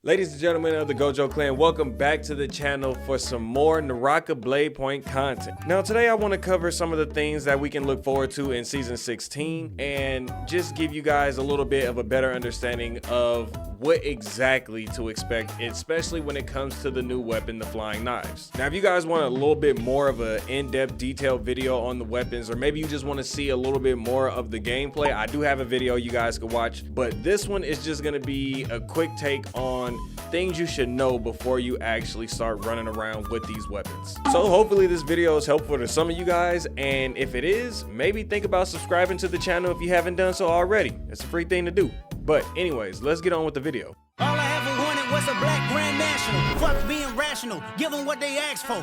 Ladies and gentlemen of the Gojo clan, welcome back to the channel for some more Naraka Bladepoint content. Now today I want to cover some of the things that we can look forward to in season 16 and just give you guys a little bit of a better understanding of what exactly to expect, especially when it comes to the new weapon, the flying knives. Now if you guys want a little bit more of an in-depth detailed video on the weapons, or maybe you just want to see a little bit more of the gameplay, I do have a video you guys can watch, but this one is just going to be a quick take on things you should know before you actually start running around with these weapons. So hopefully this video is helpful to some of you guys, and if it is, maybe think about subscribing to the channel if you haven't done so already. It's a free thing to do. But anyways, let's get on with the video. All I ever wanted was a black grand national. Fuck being rational, give them what they asked for.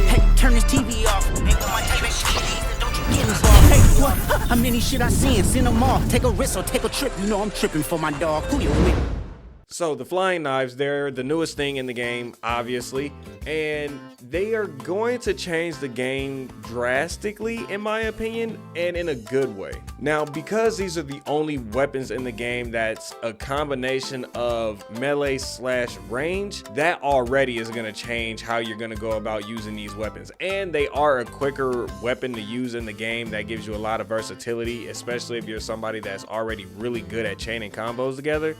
Hey, turn this TV off. Ain't with my type of shit, don't you get involved. Hey, what? How many shit I send them off. Take a risk or take a trip. You know I'm tripping for my dog. Who you with? So the flying knives, they're the newest thing in the game, obviously, and they are going to change the game drastically, in my opinion, and in a good way. Now, because these are the only weapons in the game that's a combination of melee slash range, that already is going to change how you're going to go about using these weapons. And they are a quicker weapon to use in the game that gives you a lot of versatility, especially if you're somebody that's already really good at chaining combos together.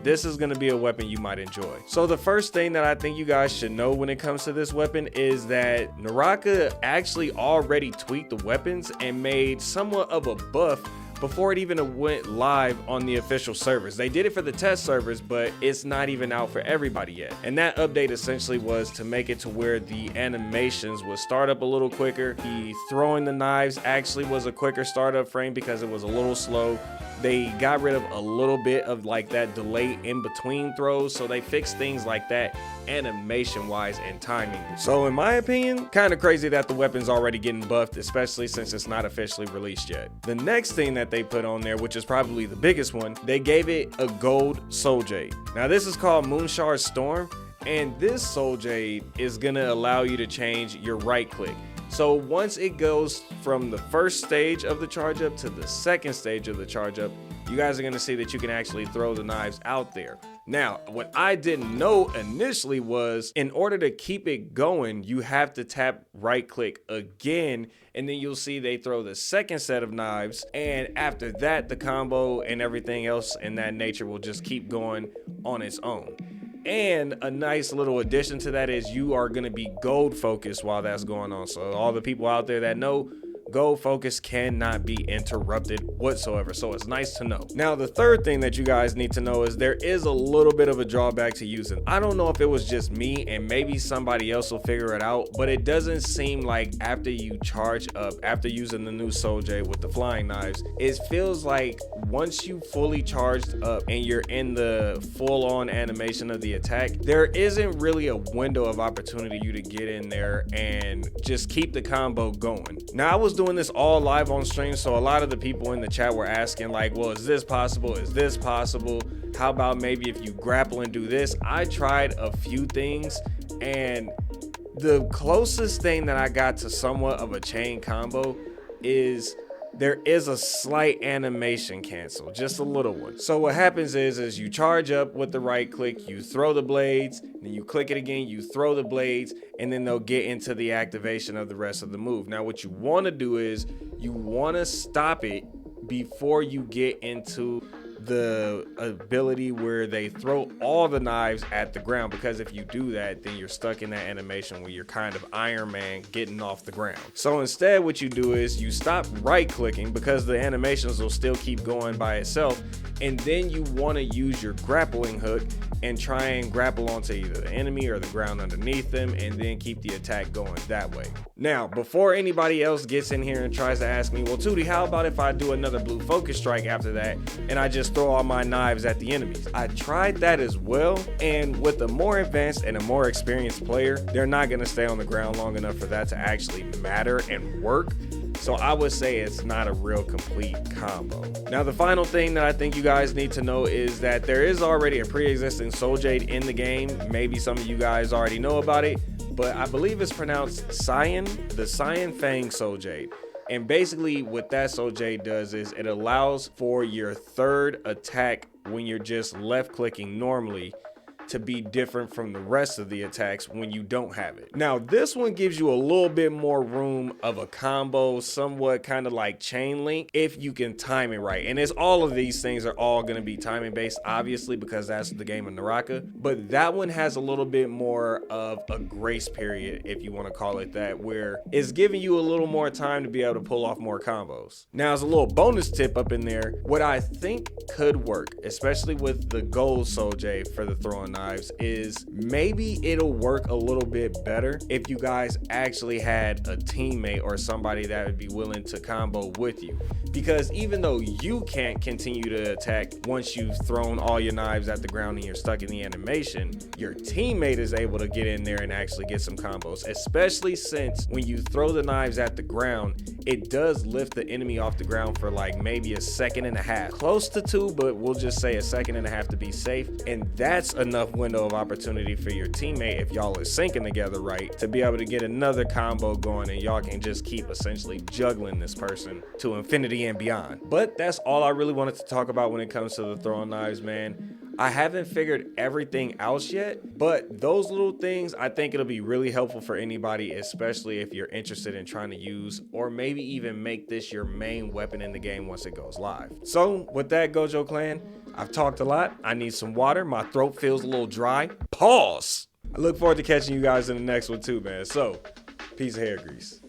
This is going to be a weapon you might enjoy. So the first thing that I think you guys should know when it comes to this weapon is that Naraka actually already tweaked the weapons and made somewhat of a buff before it even went live on the official servers. They did it for the test servers, but it's not even out for everybody yet. And that update essentially was to make it to where the animations would start up a little quicker. The throwing the knives actually was a quicker startup frame because it was a little slow. They got rid of a little bit of like that delay in between throws, so they fixed things like that animation wise and timing. So in my opinion, kind of crazy that the weapon's already getting buffed, especially since it's not officially released yet. The next thing that they put on there, which is probably the biggest one, they gave it a gold soul jade. Now this is called Moonshard Storm, and this soul jade is gonna allow you to change your right click. So once it goes from the first stage of the charge up to the second stage of the charge up, you guys are going to see that you can actually throw the knives out there. Now, what I didn't know initially was in order to keep it going, you have to tap right click again, and then you'll see they throw the second set of knives. And after that, the combo and everything else in that nature will just keep going on its own. And a nice little addition to that is you are going to be gold focused while that's going on. So all the people out there that know, gold focus cannot be interrupted whatsoever. So it's nice to know. Now, the third thing that you guys need to know is there is a little bit of a drawback to using. I don't know if it was just me, and maybe somebody else will figure it out, but it doesn't seem like after you charge up, after using the new Soul Jade with the flying knives, it feels like once you fully charged up and you're in the full-on animation of the attack, there isn't really a window of opportunity you to get in there and just keep the combo going. Now, I was doing this all live on stream, so a lot of the people in the chat were asking like, well, is this possible? Is this possible? How about maybe if you grapple and do this? I tried a few things, and the closest thing that I got to somewhat of a chain combo is there is a slight animation cancel, just a little one. So what happens is you charge up with the right click, you throw the blades, then you click it again, you throw the blades, and then they'll get into the activation of the rest of the move. Now what you want to do is you want to stop it before you get into the ability where they throw all the knives at the ground, because if you do that, then you're stuck in that animation where you're kind of Iron Man getting off the ground. So instead what you do is you stop right clicking, because the animations will still keep going by itself, and then you want to use your grappling hook and try and grapple onto either the enemy or the ground underneath them, and then keep the attack going that way. Now, before anybody else gets in here and tries to ask me, well, Tutti, how about if I do another blue focus strike after that and I just throw all my knives at the enemies? I tried that as well, and with a more advanced and a more experienced player, they're not going to stay on the ground long enough for that to actually matter and work. So I would say it's not a real complete combo. Now, the final thing that I think you guys need to know is that there is already a pre-existing Soul Jade in the game. Maybe some of you guys already know about it, but I believe it's pronounced Cyan, the Cyan Fang Soul Jade. And basically what that SOJ does is it allows for your third attack when you're just left clicking normally to be different from the rest of the attacks when you don't have it. Now this one gives you a little bit more room of a combo, somewhat kind of like chain link, if you can time it right. And it's all of these things are all going to be timing based, obviously, because that's the game of Naraka. But that one has a little bit more of a grace period, if you want to call it that, where it's giving you a little more time to be able to pull off more combos. Now, as a little bonus tip up in there, what I think could work, especially with the gold SOJ for the throwing knives, is maybe it'll work a little bit better if you guys actually had a teammate or somebody that would be willing to combo with you. Because even though you can't continue to attack once you've thrown all your knives at the ground and you're stuck in the animation, your teammate is able to get in there and actually get some combos, especially since when you throw the knives at the ground, it does lift the enemy off the ground for like maybe a second and a half, close to 2, but we'll just say a second and a half to be safe. And that's enough window of opportunity for your teammate, if y'all are syncing together right, to be able to get another combo going, and y'all can just keep essentially juggling this person to infinity and beyond. But that's all I really wanted to talk about when it comes to the throwing knives, man. I haven't figured everything out yet, but those little things, I think it'll be really helpful for anybody, especially if you're interested in trying to use or maybe even make this your main weapon in the game once it goes live. So with that, Gojo Clan, I've talked a lot. I need some water. My throat feels a little dry. Pause. I look forward to catching you guys in the next one too, man. So, peace of hair grease.